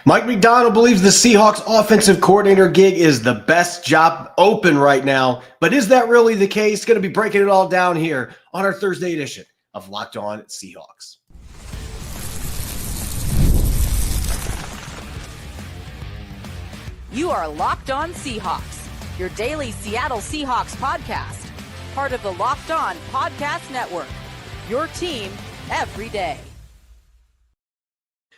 Mike Macdonald believes the Seahawks offensive coordinator gig is the best job open right now. But is that really the case? Going to be breaking it all down here on our Thursday edition of Locked On Seahawks. You are Locked On Seahawks, your daily Seattle Seahawks podcast. Part of the Locked On Podcast Network, your team every day.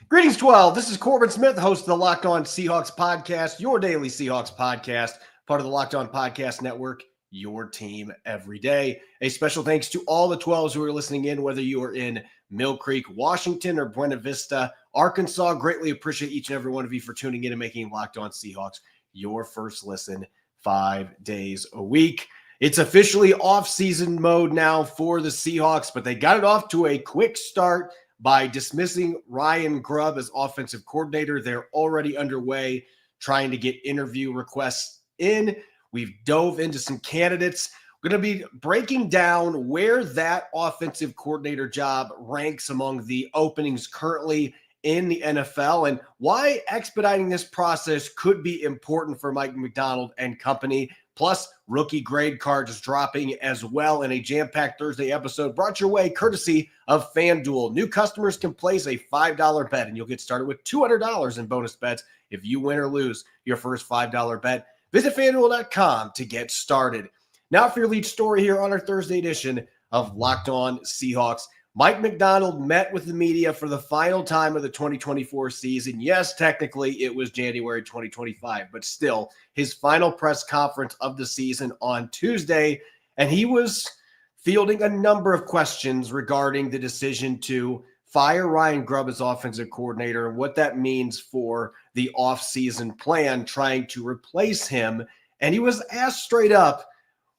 Greetings, 12. This is Corbin Smith, host of the Locked On Seahawks podcast, your daily Seahawks podcast, part of the Locked On Podcast Network, your team every day. A special thanks to all the 12s who are listening in, whether you are in Mill Creek, Washington, or Buena Vista, Arkansas. Greatly appreciate each and every one of you for tuning in and making Locked On Seahawks your first listen 5 days a week. It's officially off-season mode now for the Seahawks, but they got it off to a quick start by dismissing Ryan Grubb as offensive coordinator. They're already underway trying to get interview requests in. We've dove into some candidates. We're going to be breaking down where that offensive coordinator job ranks among the openings currently in the NFL and why expediting this process could be important for Mike Macdonald and company. Plus, rookie grade cards dropping as well in a jam-packed Thursday episode brought your way courtesy of FanDuel. New customers can place a $5 bet, and you'll get started with $200 in bonus bets if you win or lose your first $5 bet. Visit FanDuel.com to get started. Now for your lead story here on our Thursday edition of Locked On Seahawks. Mike Macdonald met with the media for the final time of the 2024 season. Yes, technically it was January 2025, but still his final press conference of the season on Tuesday, and he was fielding a number of questions regarding the decision to fire Ryan Grubb as offensive coordinator and what that means for the offseason plan trying to replace him. And he was asked straight up,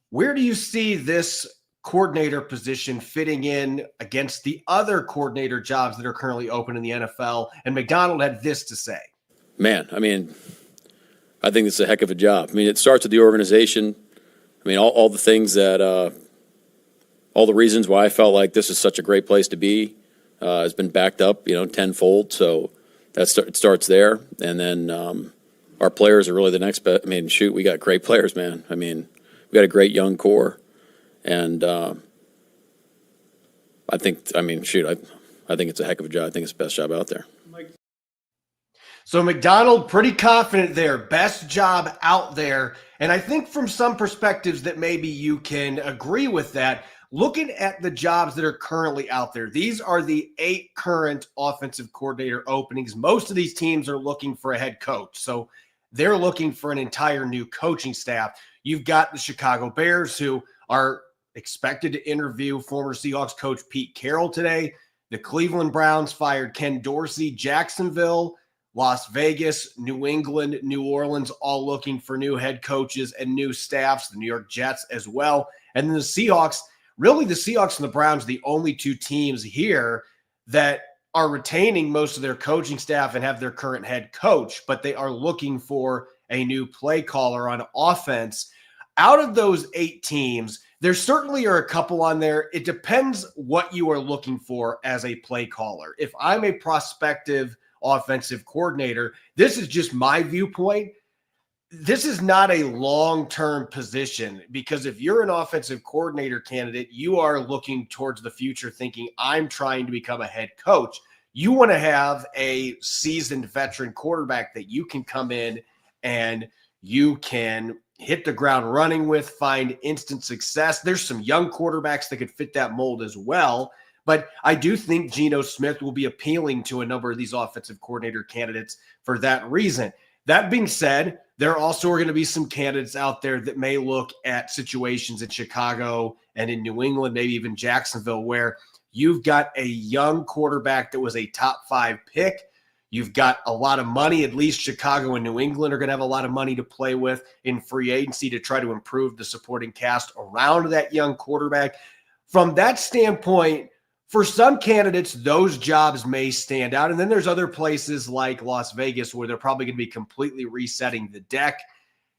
where do you see this coordinator position fitting in against the other coordinator jobs that are currently open in the NFL? And Macdonald had this to say. Man, I mean, I think it's a heck of a job. I mean, it starts with the organization. I mean, all the things that, all the reasons why I felt like this is such a great place to be has been backed up, tenfold. So it starts there. And then our players are really the next best. I mean, shoot, we got great players, man. I mean, we got a great young core. And I think it's a heck of a job. I think it's the best job out there. So Macdonald, pretty confident there, best job out there. And I think from some perspectives that maybe you can agree with that, looking at the jobs that are currently out there, these are the 8 current offensive coordinator openings. Most of these teams are looking for a head coach. So they're looking for an entire new coaching staff. You've got the Chicago Bears, who are expected to interview former Seahawks coach Pete Carroll today. The Cleveland Browns fired Ken Dorsey. Jacksonville, Las Vegas, New England, New Orleans, all looking for new head coaches and new staffs. The New York Jets as well. And then the Seahawks, really the Seahawks and the Browns, the only 2 teams here that are retaining most of their coaching staff and have their current head coach, but they are looking for a new play caller on offense. Out of those 8 teams, there certainly are a couple on there. It depends what you are looking for as a play caller. If I'm a prospective offensive coordinator, this is just my viewpoint. This is not a long-term position, because if you're an offensive coordinator candidate, you are looking towards the future thinking, I'm trying to become a head coach. You want to have a seasoned veteran quarterback that you can come in and you can hit the ground running with, find instant success. There's some young quarterbacks that could fit that mold as well. But I do think Geno Smith will be appealing to a number of these offensive coordinator candidates for that reason. That being said, there also are going to be some candidates out there that may look at situations in Chicago and in New England, maybe even Jacksonville, where you've got a young quarterback that was a top 5 pick. You've got a lot of money. At least Chicago and New England are going to have a lot of money to play with in free agency to try to improve the supporting cast around that young quarterback. From that standpoint, for some candidates, those jobs may stand out. And then there's other places like Las Vegas where they're probably going to be completely resetting the deck.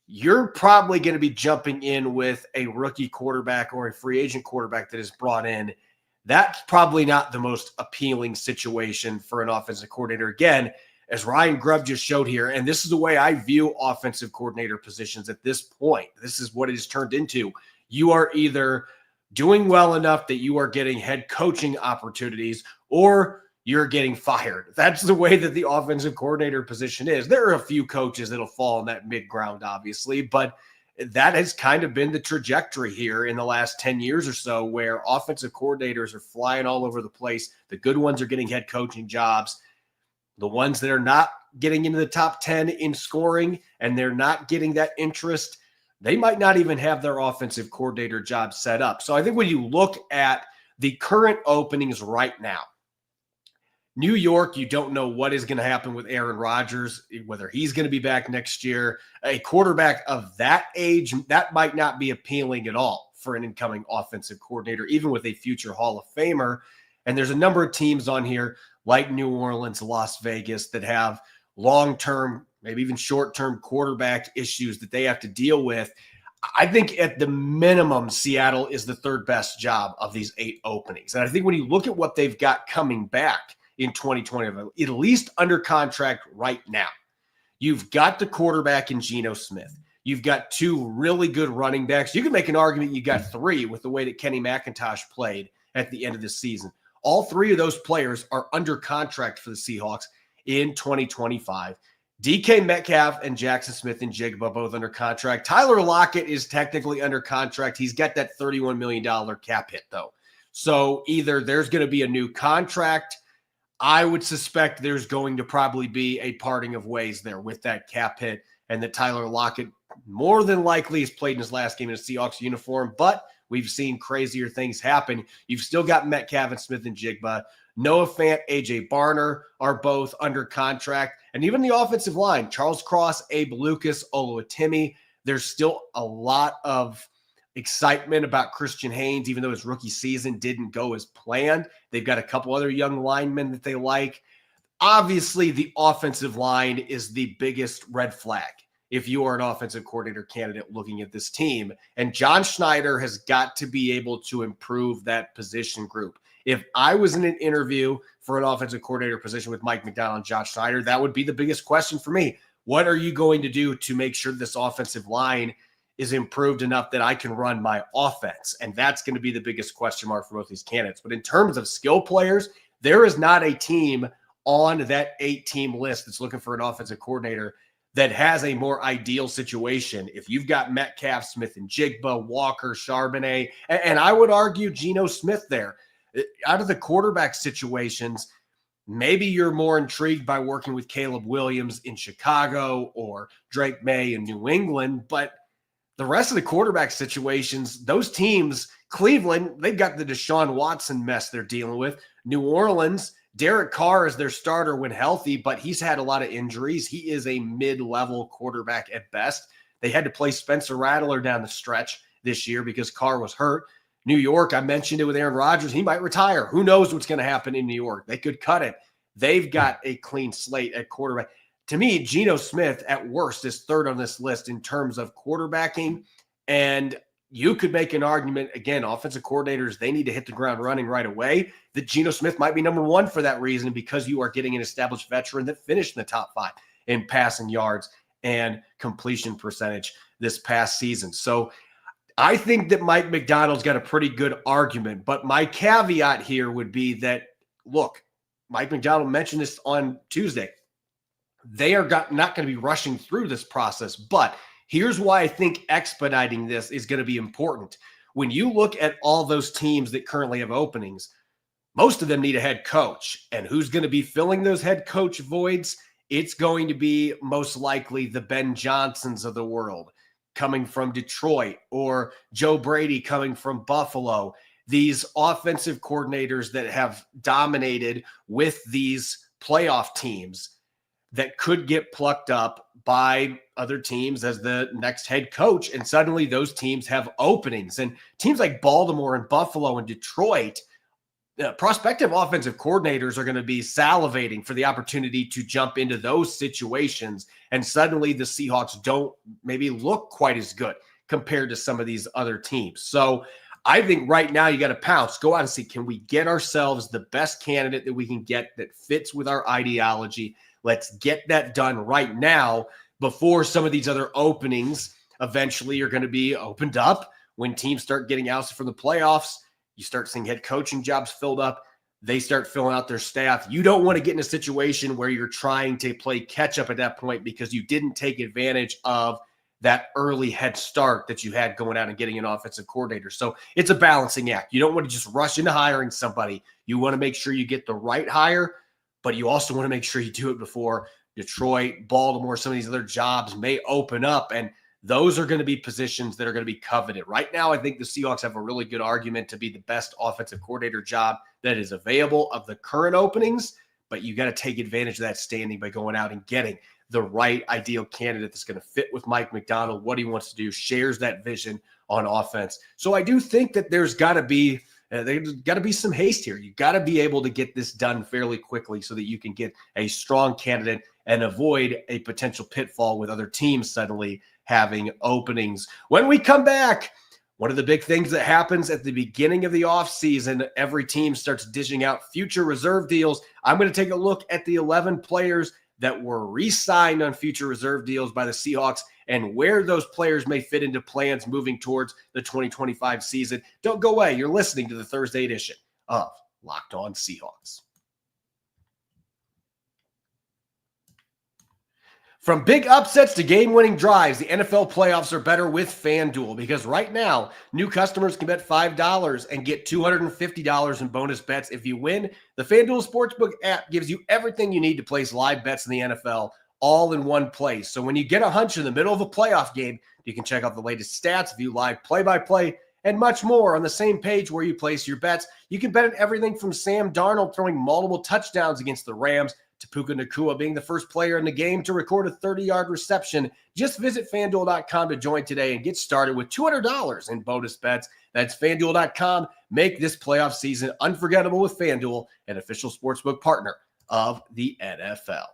You're probably going to be jumping in with a rookie quarterback or a free agent quarterback that is brought in. That's probably not the most appealing situation for an offensive coordinator. Again, as Ryan Grubb just showed here, and this is the way I view offensive coordinator positions at this point. This is what it has turned into. You are either doing well enough that you are getting head coaching opportunities, or you're getting fired. That's the way that the offensive coordinator position is. There are a few coaches that'll fall in that mid-ground, obviously, but that has kind of been the trajectory here in the last 10 years or so, where offensive coordinators are flying all over the place. The good ones are getting head coaching jobs. The ones that are not getting into the top 10 in scoring and they're not getting that interest, they might not even have their offensive coordinator job set up. So I think when you look at the current openings right now, New York, you don't know what is going to happen with Aaron Rodgers, whether he's going to be back next year. A quarterback of that age, that might not be appealing at all for an incoming offensive coordinator, even with a future Hall of Famer. And there's a number of teams on here like New Orleans, Las Vegas, that have long-term, maybe even short-term quarterback issues that they have to deal with. I think at the minimum, Seattle is the third best job of these 8 openings. And I think when you look at what they've got coming back in 2020, at least under contract right now, you've got the quarterback in Geno Smith. You've got 2 really good running backs. You can make an argument you got 3 with the way that Kenny McIntosh played at the end of the season. All 3 of those players are under contract for the Seahawks in 2025. DK Metcalf and Jackson Smith-Njigba both under contract. Tyler Lockett is technically under contract. He's got that $31 million cap hit, though. So either there's going to be a new contract. I would suspect there's going to probably be a parting of ways there with that cap hit, and that Tyler Lockett more than likely has played in his last game in a Seahawks uniform, but we've seen crazier things happen. You've still got Metcalf and Smith-Njigba. Noah Fant, A.J. Barner are both under contract. And even the offensive line, Charles Cross, Abe Lucas, Oluwatimi. There's still a lot of excitement about Christian Haynes, even though his rookie season didn't go as planned. They've got a couple other young linemen that they like. Obviously, the offensive line is the biggest red flag if you are an offensive coordinator candidate looking at this team. And John Schneider has got to be able to improve that position group. If I was in an interview for an offensive coordinator position with Mike Macdonald and John Schneider, that would be the biggest question for me. What are you going to do to make sure this offensive line is improved enough that I can run my offense? And that's going to be the biggest question mark for both these candidates. But in terms of skill players, there is not a team on that 8-team list that's looking for an offensive coordinator that has a more ideal situation. If you've got Metcalf, Smith-Njigba, Walker, Charbonnet, and I would argue Geno Smith there, out of the quarterback situations, maybe you're more intrigued by working with Caleb Williams in Chicago or Drake May in New England, but the rest of the quarterback situations, those teams, Cleveland, they've got the Deshaun Watson mess they're dealing with. New Orleans, Derek Carr is their starter when healthy, but he's had a lot of injuries. He is a mid-level quarterback at best. They had to play Spencer Rattler down the stretch this year because Carr was hurt. New York, I mentioned it with Aaron Rodgers. He might retire. Who knows what's going to happen in New York? They could cut it. They've got a clean slate at quarterback. To me, Geno Smith at worst is third on this list in terms of quarterbacking. And you could make an argument, again, offensive coordinators, they need to hit the ground running right away, that Geno Smith might be number 1 for that reason, because you are getting an established veteran that finished in the top 5 in passing yards and completion percentage this past season. So I think that Mike Macdonald's got a pretty good argument, but my caveat here would be that, look, Mike Macdonald mentioned this on Tuesday. They are not going to be rushing through this process, but here's why I think expediting this is going to be important. When you look at all those teams that currently have openings, most of them need a head coach. And who's going to be filling those head coach voids? It's going to be most likely the Ben Johnsons of the world coming from Detroit, or Joe Brady coming from Buffalo. These offensive coordinators that have dominated with these playoff teams that could get plucked up by other teams as the next head coach. And suddenly those teams have openings. And teams like Baltimore and Buffalo and Detroit, prospective offensive coordinators are going to be salivating for the opportunity to jump into those situations. And suddenly the Seahawks don't maybe look quite as good compared to some of these other teams. So I think right now you got to pounce, go out and see, can we get ourselves the best candidate that we can get that fits with our ideology? Let's get that done right now before some of these other openings eventually are going to be opened up. When teams start getting ousted from the playoffs, you start seeing head coaching jobs filled up. They start filling out their staff. You don't want to get in a situation where you're trying to play catch up at that point because you didn't take advantage of that early head start that you had going out and getting an offensive coordinator. So it's a balancing act. You don't want to just rush into hiring somebody. You want to make sure you get the right hire, but you also want to make sure you do it before Detroit, Baltimore, some of these other jobs may open up. And those are going to be positions that are going to be coveted. Right now, I think the Seahawks have a really good argument to be the best offensive coordinator job that is available of the current openings, but you got to take advantage of that standing by going out and getting the right ideal candidate that's going to fit with Mike Macdonald, what he wants to do, shares that vision on offense. So I do think that there's got to be some haste here. You got to be able to get this done fairly quickly so that you can get a strong candidate and avoid a potential pitfall with other teams suddenly having openings. When we come back, one of the big things that happens at the beginning of the offseason, every team starts dishing out future reserve deals. I'm going to take a look at the 11 players that were re-signed on future reserve deals by the Seahawks and where those players may fit into plans moving towards the 2025 season. Don't go away. You're listening to the Thursday edition of Locked On Seahawks. From big upsets to game-winning drives, the NFL playoffs are better with FanDuel because right now, new customers can bet $5 and get $250 in bonus bets if you win. The FanDuel Sportsbook app gives you everything you need to place live bets in the NFL all in one place. So when you get a hunch in the middle of a playoff game, you can check out the latest stats, view live play-by-play, and much more on the same page where you place your bets. You can bet on everything from Sam Darnold throwing multiple touchdowns against the Rams to Puka Nacua being the first player in the game to record a 30-yard reception. Just visit FanDuel.com to join today and get started with $200 in bonus bets. That's FanDuel.com. Make this playoff season unforgettable with FanDuel, an official sportsbook partner of the NFL.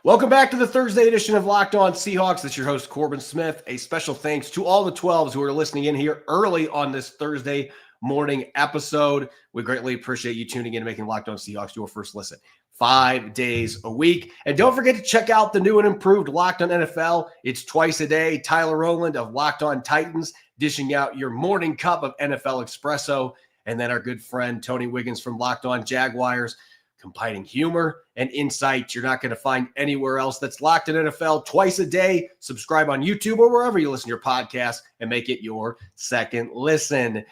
Welcome back to the Thursday edition of Locked On Seahawks. This is your host, Corbin Smith. A special thanks to all the 12s who are listening in here early on this Thursday morning episode. We greatly appreciate you tuning in and making Locked On Seahawks your first listen 5 days a week. And don't forget to check out the new and improved Locked On NFL. It's twice a day. Tyler Rowland of Locked On Titans dishing out your morning cup of NFL espresso. And then our good friend Tony Wiggins from Locked On Jaguars combining humor and insight you're not going to find anywhere else. That's Locked On NFL twice a day. Subscribe on YouTube or wherever you listen to your podcast and make it your second listen.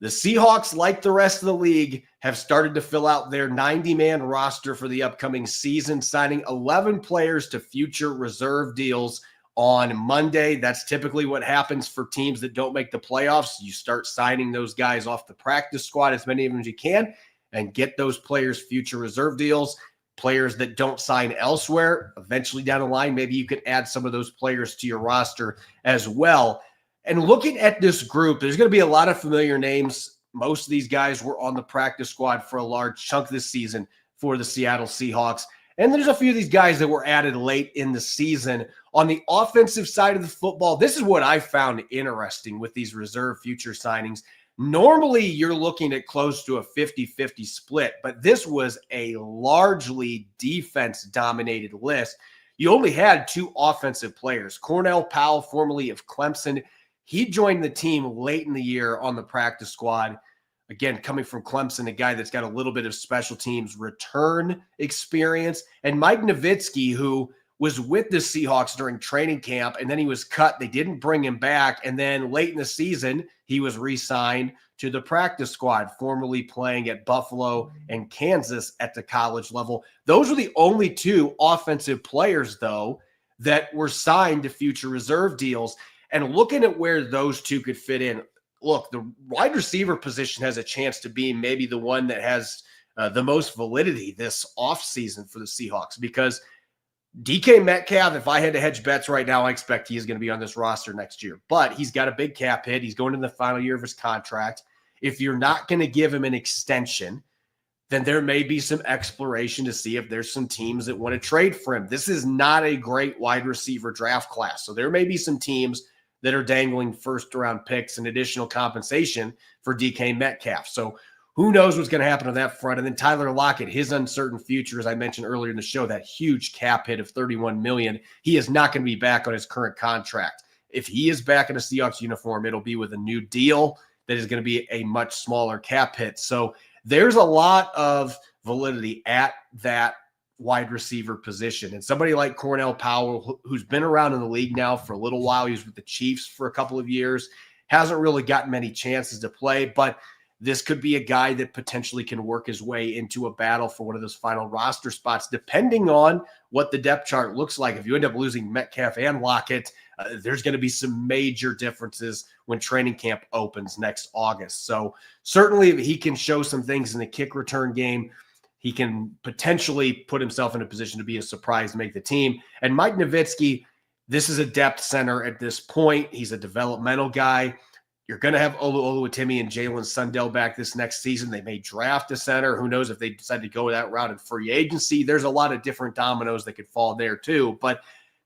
The Seahawks, like the rest of the league, have started to fill out their 90-man roster for the upcoming season, signing 11 players to future reserve deals on Monday. That's typically what happens for teams that don't make the playoffs. You start signing those guys off the practice squad, as many of them as you can, and get those players future reserve deals. Players that don't sign elsewhere, eventually down the line, maybe you could add some of those players to your roster as well. And looking at this group, there's going to be a lot of familiar names. Most of these guys were on the practice squad for a large chunk this season for the Seattle Seahawks. And there's a few of these guys that were added late in the season. On the offensive side of the football, this is what I found interesting with these reserve future signings. Normally, you're looking at close to a 50-50 split, but this was a largely defense-dominated list. You only had two offensive players. Cornell Powell, formerly of Clemson, he joined the team late in the year on the practice squad. Again, coming from Clemson, a guy that's got a little bit of special teams return experience. And Mike Nowitzki, who was with the Seahawks during training camp, and then he was cut. They didn't bring him back. And then late in the season, he was re-signed to the practice squad, formerly playing at Buffalo and Kansas at the college level. Those were the only two offensive players, though, that were signed to future reserve deals. And looking at where those two could fit in, look, the wide receiver position has a chance to be maybe the one that has the most validity this offseason for the Seahawks, because DK Metcalf, if I had to hedge bets right now, I expect he is going to be on this roster next year. But he's got a big cap hit. He's going into the final year of his contract. If you're not going to give him an extension, then there may be some exploration to see if there's some teams that want to trade for him. This is not a great wide receiver draft class. So there may be some teams that are dangling first-round picks and additional compensation for DK Metcalf. So who knows what's going to happen on that front. And then Tyler Lockett, his uncertain future, as I mentioned earlier in the show, that huge cap hit of $31 million, he is not going to be back on his current contract. If he is back in a Seahawks uniform, it'll be with a new deal that is going to be a much smaller cap hit. So there's a lot of validity at that wide receiver position. And somebody like Cornell Powell, who's been around in the league now for a little while, he was with the Chiefs for a couple of years, hasn't really gotten many chances to play, but this could be a guy that potentially can work his way into a battle for one of those final roster spots, depending on what the depth chart looks like. If you end up losing Metcalf and Lockett, there's going to be some major differences when training camp opens next August. So certainly if he can show some things in the kick return game, he can potentially put himself in a position to be a surprise to make the team. And Mike Nowitzki, this is a depth center at this point. He's a developmental guy. You're going to have Oluwatimi and Jalen Sundell back this next season. They may draft a center. Who knows if they decide to go that route in free agency. There's a lot of different dominoes that could fall there too. But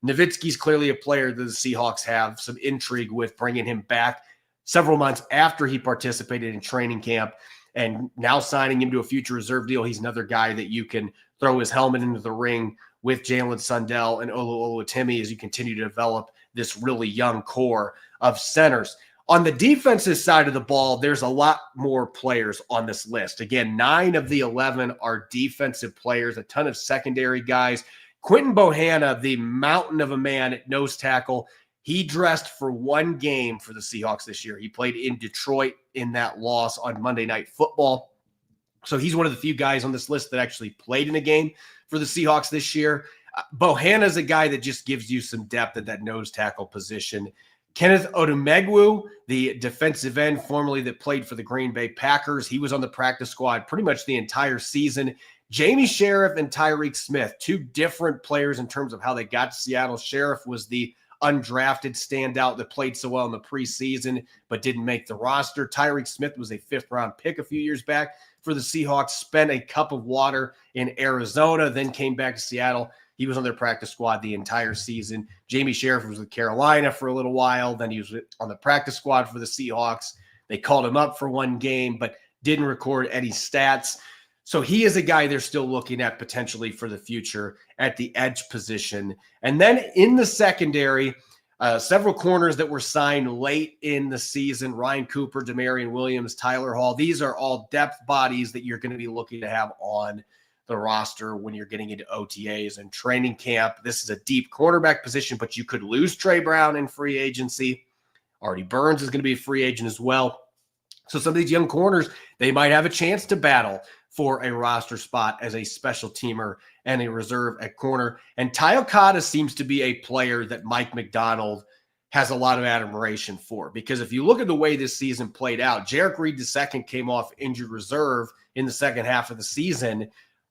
Nowitzki's clearly a player that the Seahawks have some intrigue with, bringing him back several months after he participated in training camp. And now signing him to a future reserve deal, he's another guy that you can throw his helmet into the ring with Jalen Sundell and Oluwatimi as you continue to develop this really young core of centers. On the defensive side of the ball, there's a lot more players on this list. Again, 9 of the 11 are defensive players, a ton of secondary guys. Quinton Bohanna, the mountain of a man at nose tackle, he dressed for one game for the Seahawks this year. He played in Detroit in that loss on Monday Night Football. So he's one of the few guys on this list that actually played in a game for the Seahawks this year. Bohanna is a guy that just gives you some depth at that nose tackle position. Kenneth Odumegwu, the defensive end formerly that played for the Green Bay Packers, he was on the practice squad pretty much the entire season. Jamie Sheriff and Tyreek Smith, 2 different players in terms of how they got to Seattle. Sheriff was the undrafted standout that played so well in the preseason but didn't make the roster. Tyreek Smith was a 5th-round pick a few years back for the Seahawks, spent a cup of water in Arizona, then came back to Seattle. He was on their practice squad the entire season. Jamie Sheriff was with Carolina for a little while. Then he was on the practice squad for the Seahawks. They called him up for one game, but didn't record any stats. So he is a guy they're still looking at potentially for the future at the edge position. And then in the secondary, several corners that were signed late in the season: Ryan Cooper, Demarion Williams, Tyler Hall. These are all depth bodies that you're going to be looking to have on the roster when you're getting into OTAs and training camp. This is a deep cornerback position, but you could lose Trey Brown in free agency. Artie Burns is going to be a free agent as well. So some of these young corners, they might have a chance to battle for a roster spot as a special teamer and a reserve at corner. And Ty Okada seems to be a player that Mike Macdonald has a lot of admiration for, because if you look at the way this season played out, Jarek Reed II came off injured reserve in the second half of the season.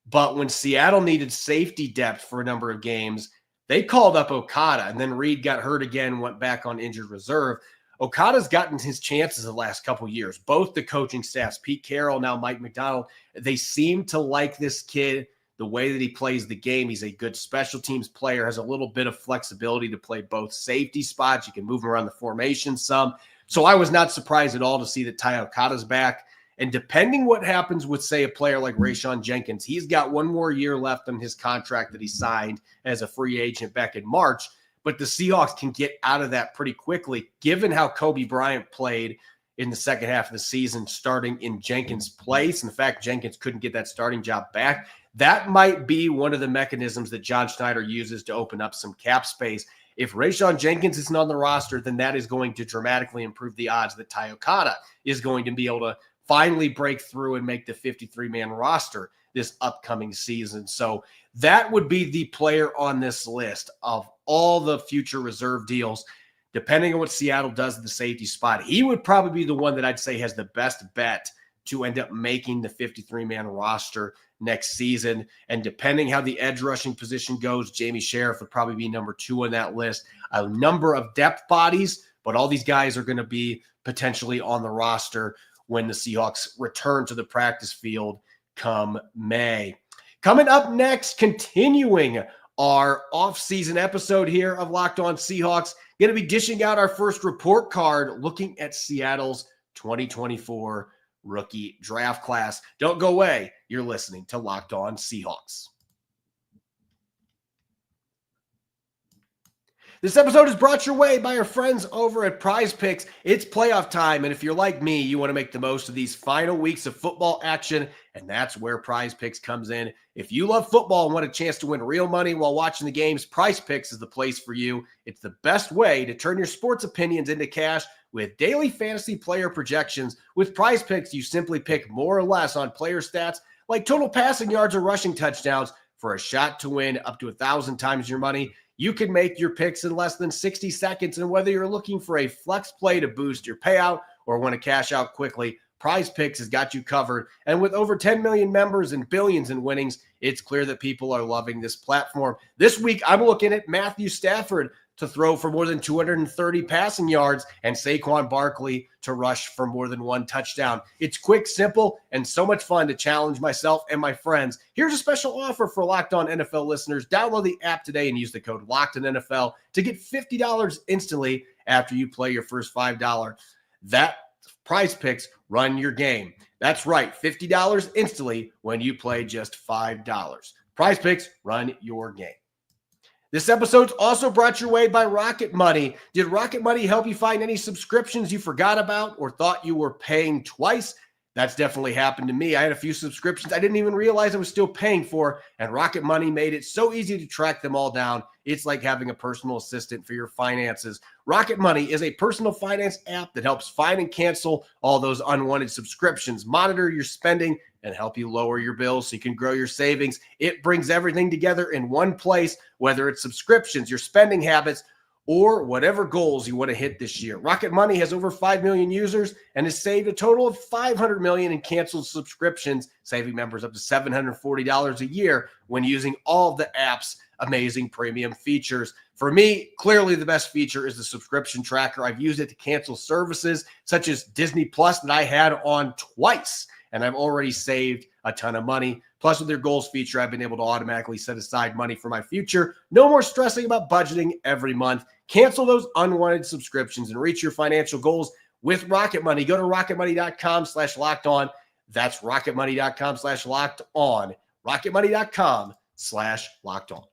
But when Seattle needed safety depth for a number of games, they called up Okada, and then Reed got hurt again, went back on injured reserve. Okada's gotten his chances the last couple of years. Both the coaching staffs, Pete Carroll, now Mike Macdonald, they seem to like this kid, the way that he plays the game. He's a good special teams player, has a little bit of flexibility to play both safety spots. You can move him around the formation some. So I was not surprised at all to see that Ty Okada's back. And depending what happens with, say, a player like Rayshon Jenkins, he's got one more year left on his contract that he signed as a free agent back in March. But the Seahawks can get out of that pretty quickly, given how Kobe Bryant played in the second half of the season, starting in Jenkins' place. And the fact Jenkins couldn't get that starting job back, that might be one of the mechanisms that John Schneider uses to open up some cap space. If Rayshon Jenkins isn't on the roster, then that is going to dramatically improve the odds that Ty Okada is going to be able to finally break through and make the 53-man roster this upcoming season. So that would be the player on this list of all the future reserve deals. Depending on what Seattle does at the safety spot, he would probably be the one that I'd say has the best bet to end up making the 53-man roster next season. And depending how the edge rushing position goes, Jamie Sheriff would probably be number 2 on that list. A number of depth bodies, but all these guys are going to be potentially on the roster when the Seahawks return to the practice field come May. Coming up next, continuing our off-season episode here of Locked On Seahawks. Going to be dishing out our first report card looking at Seattle's 2024 rookie draft class. Don't go away. You're listening to Locked On Seahawks. This episode is brought your way by our friends over at Prize Picks. It's playoff time, and if you're like me, you want to make the most of these final weeks of football action, and that's where Prize Picks comes in. If you love football and want a chance to win real money while watching the games, Prize Picks is the place for you. It's the best way to turn your sports opinions into cash with daily fantasy player projections. With Prize Picks, you simply pick more or less on player stats like total passing yards or rushing touchdowns for a shot to win up to 1,000 times your money. You can make your picks in less than 60 seconds, and whether you're looking for a flex play to boost your payout or want to cash out quickly, Prize Picks has got you covered. And with over 10 million members and billions in winnings, it's clear that people are loving this platform. This week, I'm looking at Matthew Stafford to throw for more than 230 passing yards and Saquon Barkley to rush for more than 1 touchdown. It's quick, simple, and so much fun to challenge myself and my friends. Here's a special offer for Locked On NFL listeners. Download the app today and use the code LOCKEDONNFL to get $50 instantly after you play your first $5. That Prize Picks run your game. That's right, $50 instantly when you play just $5. Prize Picks run your game. This episode's also brought your way by Rocket Money. Did Rocket Money help you find any subscriptions you forgot about or thought you were paying twice? That's definitely happened to me. I had a few subscriptions I didn't even realize I was still paying for, and Rocket Money made it so easy to track them all down. It's like having a personal assistant for your finances. Rocket Money is a personal finance app that helps find and cancel all those unwanted subscriptions, monitor your spending, and help you lower your bills so you can grow your savings. It brings everything together in one place, whether it's subscriptions, your spending habits, or whatever goals you want to hit this year. Rocket Money has over 5 million users and has saved a total of $500 million in canceled subscriptions, saving members up to $740 a year when using all of the app's amazing premium features. For me, clearly the best feature is the subscription tracker. I've used it to cancel services such as Disney Plus that I had on twice, and I've already saved a ton of money. Plus, with their goals feature, I've been able to automatically set aside money for my future. No more stressing about budgeting every month. Cancel those unwanted subscriptions and reach your financial goals with Rocket Money. Go to rocketmoney.com/lockedon. That's rocketmoney.com/lockedon. rocketmoney.com/lockedon.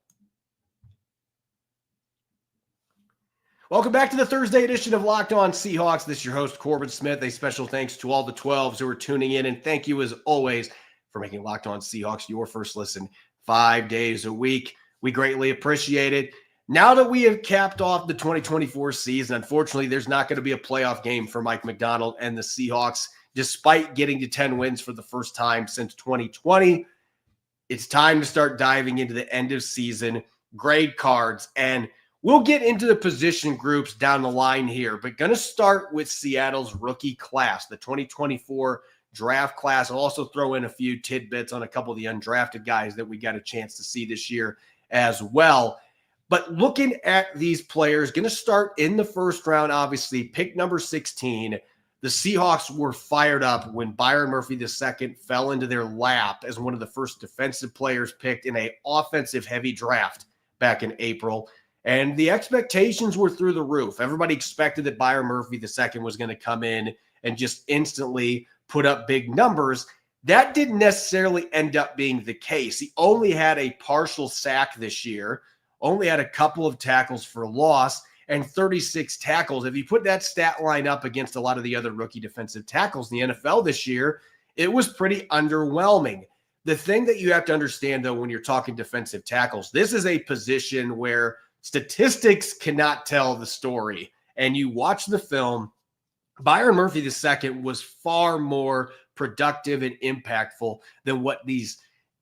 Welcome back to the Thursday edition of Locked On Seahawks. This is your host, Corbin Smith. A special thanks to all the 12s who are tuning in, and thank you as always for making Locked On Seahawks your first listen 5 days a week. We greatly appreciate it. Now that we have capped off the 2024 season, unfortunately, there's not going to be a playoff game for Mike Macdonald and the Seahawks, despite getting to 10 wins for the first time since 2020. It's time to start diving into the end of season grade cards, and we'll get into the position groups down the line here, but going to start with Seattle's rookie class, the 2024 draft class. I'll also throw in a few tidbits on a couple of the undrafted guys that we got a chance to see this year as well. But looking at these players, going to start in the first round, obviously, pick number 16. The Seahawks were fired up when Byron Murphy II fell into their lap as one of the first defensive players picked in an offensive-heavy draft back in April. And the expectations were through the roof. Everybody expected that Byron Murphy II was going to come in and just instantly put up big numbers. That didn't necessarily end up being the case. He only had a partial sack this year, only had a couple of tackles for loss, and 36 tackles. If you put that stat line up against a lot of the other rookie defensive tackles in the NFL this year, it was pretty underwhelming. The thing that you have to understand, though, when you're talking defensive tackles, this is a position where statistics cannot tell the story. And you watch the film, Byron Murphy II was far more productive and impactful than what these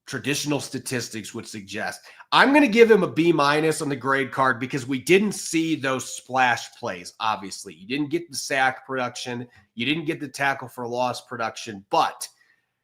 traditional statistics would suggest. I'm going to give him a B- on the grade card because we didn't see those splash plays, obviously. You didn't get the sack production. You didn't get the tackle for loss production. But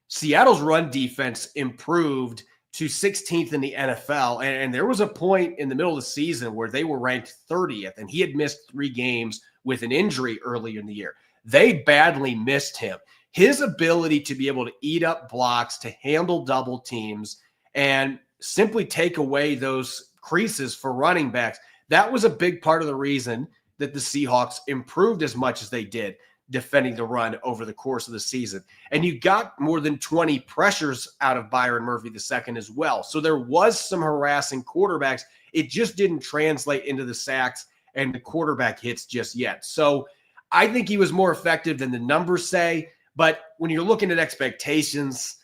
Seattle's run defense improved to 16th in the NFL. And there was a point in the middle of the season where they were ranked 30th, and he had missed 3 games with an injury earlier in the year. They badly missed him. His ability to be able to eat up blocks, to handle double teams, and simply take away those creases for running backs. That was a big part of the reason that the Seahawks improved as much as they did defending the run over the course of the season. And you got more than 20 pressures out of Byron Murphy II as well. So there was some harassing quarterbacks. It just didn't translate into the sacks and the quarterback hits just yet. So I think he was more effective than the numbers say. But when you're looking at expectations,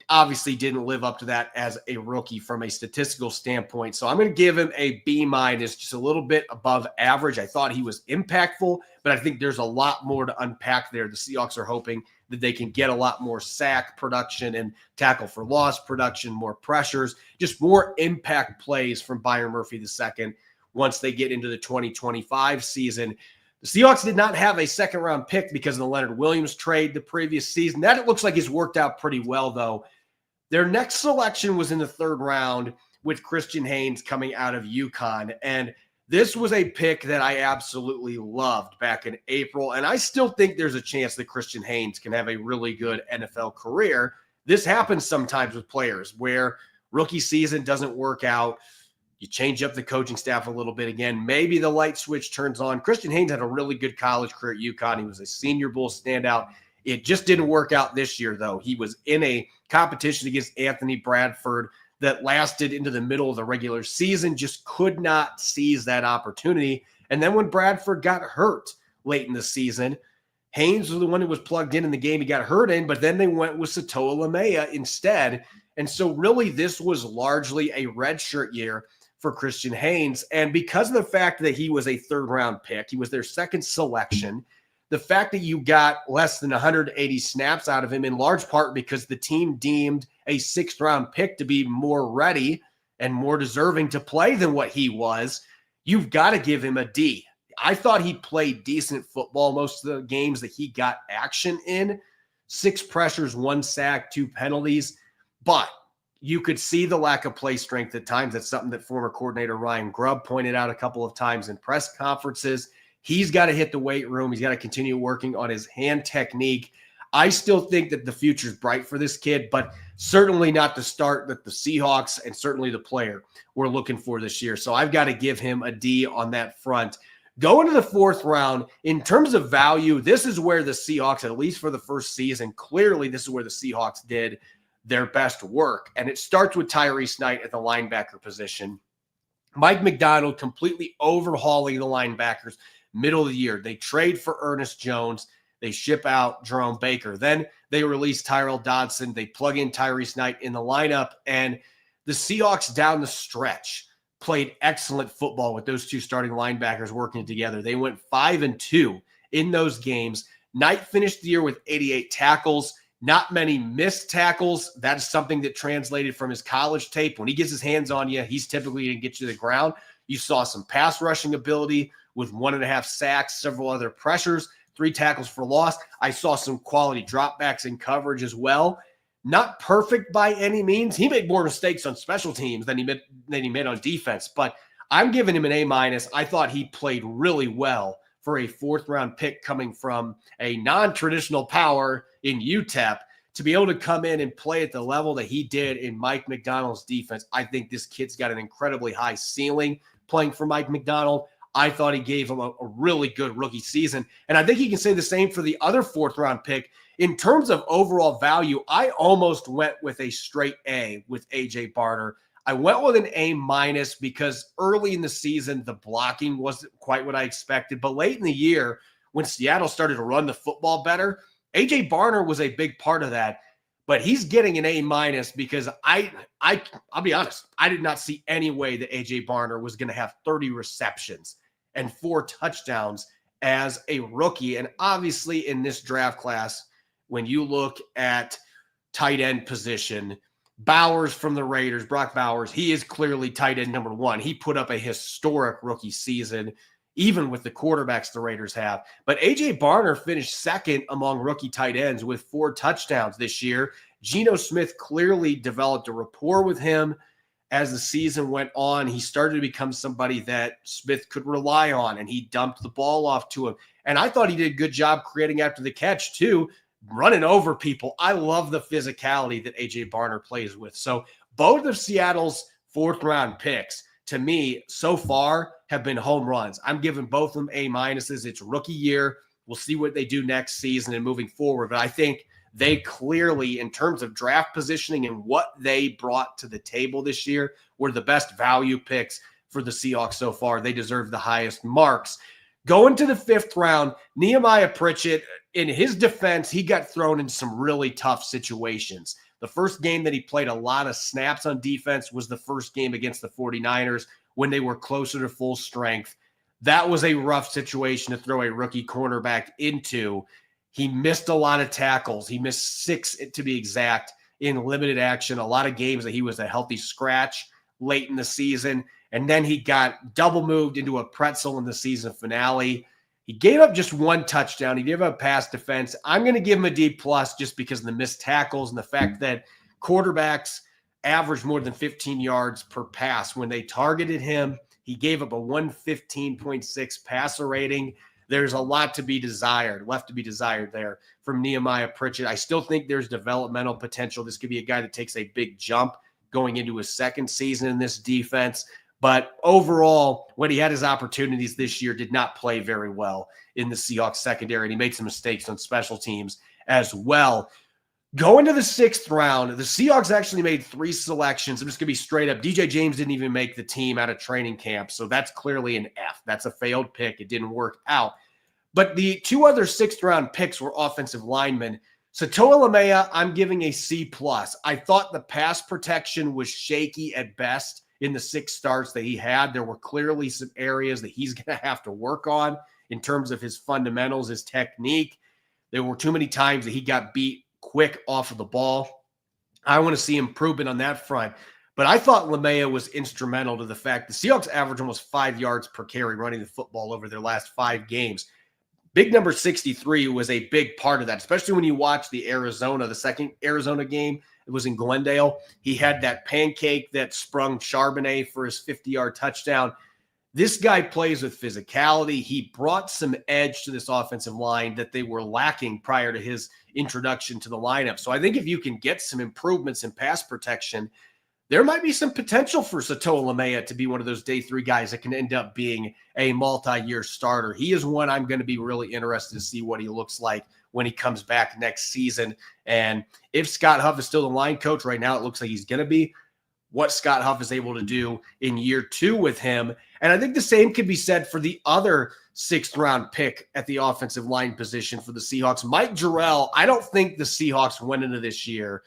obviously didn't live up to that as a rookie from a statistical standpoint. So I'm going to give him a B-, just a little bit above average. I thought he was impactful, but I think there's a lot more to unpack there. The Seahawks are hoping that they can get a lot more sack production and tackle for loss production, more pressures, just more impact plays from Byron Murphy II once they get into the 2025 season. The Seahawks did not have a second-round pick because of the Leonard Williams trade the previous season. That, it looks like, has worked out pretty well, though. Their next selection was in the third round with Christian Haynes coming out of UConn. And this was a pick that I absolutely loved back in April. And I still think there's a chance that Christian Haynes can have a really good NFL career. This happens sometimes with players where rookie season doesn't work out. You change up the coaching staff a little bit again. Maybe the light switch turns on. Christian Haynes had a really good college career at UConn. He was a Senior Bowl standout. It just didn't work out this year, though. He was in a competition against Anthony Bradford that lasted into the middle of the regular season, just could not seize that opportunity. And then when Bradford got hurt late in the season, Haynes was the one who was plugged in the game he got hurt in, but then they went with Satoa Lamea instead. And so really this was largely a redshirt year for Christian Haynes. And because of the fact that he was a third-round pick, he was their second selection, the fact that you got less than 180 snaps out of him, in large part because the team deemed a sixth-round pick to be more ready and more deserving to play than what he was, you've got to give him a D. I thought he played decent football most of the games that he got action in. 6 pressures, 1 sack, 2 penalties. But you could see the lack of play strength at times. That's something that former coordinator Ryan Grubb pointed out a couple of times in press conferences. He's got to hit the weight room. He's got to continue working on his hand technique. I still think that the future is bright for this kid, but certainly not the start that the Seahawks and certainly the player were looking for this year. So I've got to give him a D on that front. Going to the fourth round, in terms of value, this is where the Seahawks, at least for the first season, clearly this is where the Seahawks did their best work. And it starts with Tyrese Knight at the linebacker position. Mike Macdonald completely overhauling the linebackers middle of the year. They trade for Ernest Jones. They ship out Jerome Baker. Then they release Tyrell Dodson. They plug in Tyrese Knight in the lineup. And the Seahawks down the stretch played excellent football with those two starting linebackers working together. They went 5-2 in those games. Knight finished the year with 88 tackles. Not many missed tackles. That's something that translated from his college tape. When he gets his hands on you, he's typically going to get you to the ground. You saw some pass rushing ability with 1.5 sacks, several other pressures, 3 tackles for loss. I saw some quality dropbacks in coverage as well. Not perfect by any means. He made more mistakes on special teams than he made on defense, but I'm giving him an A-. I thought he played really well for a fourth-round pick coming from a non-traditional power in UTEP to be able to come in and play at the level that he did in Mike Macdonald's defense. I think this kid's got an incredibly high ceiling playing for Mike Macdonald. I thought he gave him a really good rookie season. And I think he can say the same for the other fourth-round pick. In terms of overall value, I almost went with a straight A with A.J. Barner. I went with an A- because early in the season, the blocking wasn't quite what I expected. But late in the year, when Seattle started to run the football better, A.J. Barner was a big part of that. But he's getting an A- because I'll be honest, I did not see any way that A.J. Barner was going to have 30 receptions and 4 touchdowns as a rookie. And obviously in this draft class, when you look at tight end position, Bowers from the Raiders, Brock Bowers, he is clearly tight end number 1. He put up a historic rookie season, even with the quarterbacks the Raiders have. But A.J. Barner finished second among rookie tight ends with 4 touchdowns this year. Geno Smith clearly developed a rapport with him as the season went on. He started to become somebody that Smith could rely on, and he dumped the ball off to him. And I thought he did a good job creating after the catch, too, running over people. I love the physicality that A.J. Barner plays with. So both of Seattle's fourth-round picks to me, so far have been home runs. I'm giving both of them A-minuses. It's rookie year. We'll see what they do next season and moving forward. But I think they clearly, in terms of draft positioning and what they brought to the table this year, were the best value picks for the Seahawks so far. They deserve the highest marks. Going to the 5th round, Nehemiah Pritchett, in his defense, he got thrown in some really tough situations. The first game that he played a lot of snaps on defense was the first game against the 49ers when they were closer to full strength. That was a rough situation to throw a rookie cornerback into. He missed a lot of tackles. He missed 6, to be exact, in limited action. A lot of games that he was a healthy scratch late in the season. And then he got double moved into a pretzel in the season finale. He gave up just 1 touchdown. He gave up pass defense. I'm going to give him a D+ just because of the missed tackles and the fact that quarterbacks averaged more than 15 yards per pass. When they targeted him, he gave up a 115.6 passer rating. There's a lot to be desired, left to be desired there from Nehemiah Pritchett. I still think there's developmental potential. This could be a guy that takes a big jump going into his second season in this defense. But overall, when he had his opportunities this year, did not play very well in the Seahawks secondary, and he made some mistakes on special teams as well. Going to the 6th round, the Seahawks actually made 3 selections. I'm just going to be straight up. DJ James didn't even make the team out of training camp, so that's clearly an F. That's a failed pick. It didn't work out. But the 2 other 6th round picks were offensive linemen. Satoa Lamea, I'm giving a C+. I thought the pass protection was shaky at best in the 6 starts that he had. There were clearly some areas that he's going to have to work on in terms of his fundamentals, his technique. There were too many times that he got beat quick off of the ball. I want to see improvement on that front. But I thought Lamea was instrumental to the fact the Seahawks average almost 5 yards per carry running the football over their last 5 games. Big number 63 was a big part of that, especially when you watch the second Arizona game. It was in Glendale. He had that pancake that sprung Charbonnet for his 50-yard touchdown. This guy plays with physicality. He brought some edge to this offensive line that they were lacking prior to his introduction to the lineup. So I think if you can get some improvements in pass protection, there might be some potential for Satoa Lamea to be one of those day 3 guys that can end up being a multi-year starter. He is one I'm going to be really interested to see what he looks like when he comes back next season. And if Scott Huff is still the line coach right now, it looks like he's going to be, what Scott Huff is able to do in year 2 with him. And I think the same could be said for the other 6th round pick at the offensive line position for the Seahawks. Mike Jarrell, I don't think the Seahawks went into this year.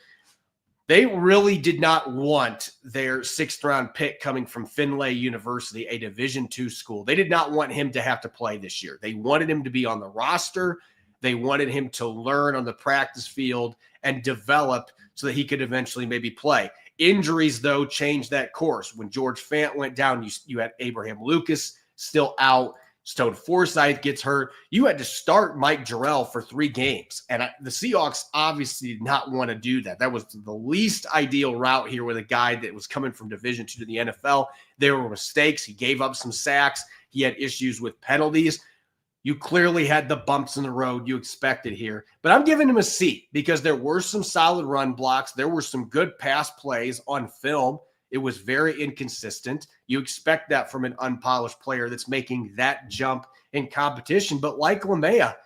They really did not want their 6th round pick coming from Findlay University, a Division II school. They did not want him to have to play this year. They wanted him to be on the roster. They wanted him to learn on the practice field and develop so that he could eventually maybe play. Injuries, though, changed that course. When George Fant went down, you had Abraham Lucas still out. Stone Forsythe gets hurt. You had to start Mike Jarrell for 3 games. And the Seahawks obviously did not want to do that. That was the least ideal route here with a guy that was coming from Division II to the NFL. There were mistakes. He gave up some sacks. He had issues with penalties. You clearly had the bumps in the road you expected here. But I'm giving him a C because there were some solid run blocks. There were some good pass plays on film. It was very inconsistent. You expect that from an unpolished player that's making that jump in competition. But like Lamea,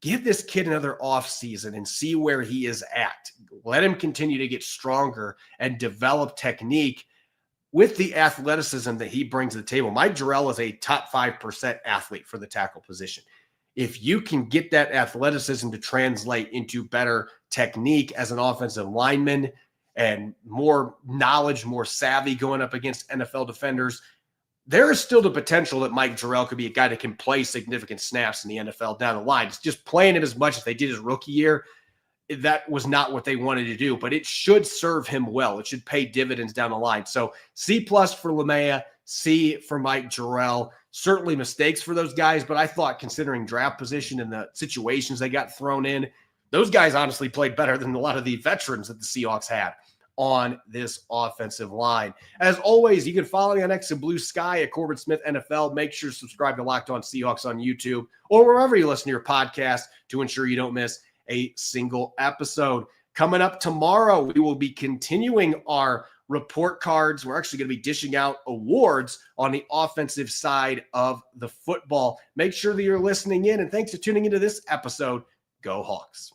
give this kid another offseason and see where he is at. Let him continue to get stronger and develop technique with the athleticism that he brings to the table. Mike Jarrell is a top 5% athlete for the tackle position. If you can get that athleticism to translate into better technique as an offensive lineman and more knowledge, more savvy going up against NFL defenders, there is still the potential that Mike Jarrell could be a guy that can play significant snaps in the NFL down the line. It's just playing it as much as they did his rookie year. That was not what they wanted to do, but it should serve him well. It should pay dividends down the line. So C+ for Lamea, C for Mike Jarrell. Certainly mistakes for those guys, but I thought considering draft position and the situations they got thrown in, those guys honestly played better than a lot of the veterans that the Seahawks had on this offensive line. As always, you can follow me on X and Blue Sky at Corbin Smith NFL. Make sure to subscribe to Locked On Seahawks on YouTube or wherever you listen to your podcast to ensure you don't miss a single episode. Coming up tomorrow, we will be continuing our report cards. We're actually going to be dishing out awards on the offensive side of the football. Make sure that you're listening in, and thanks for tuning into this episode. Go Hawks.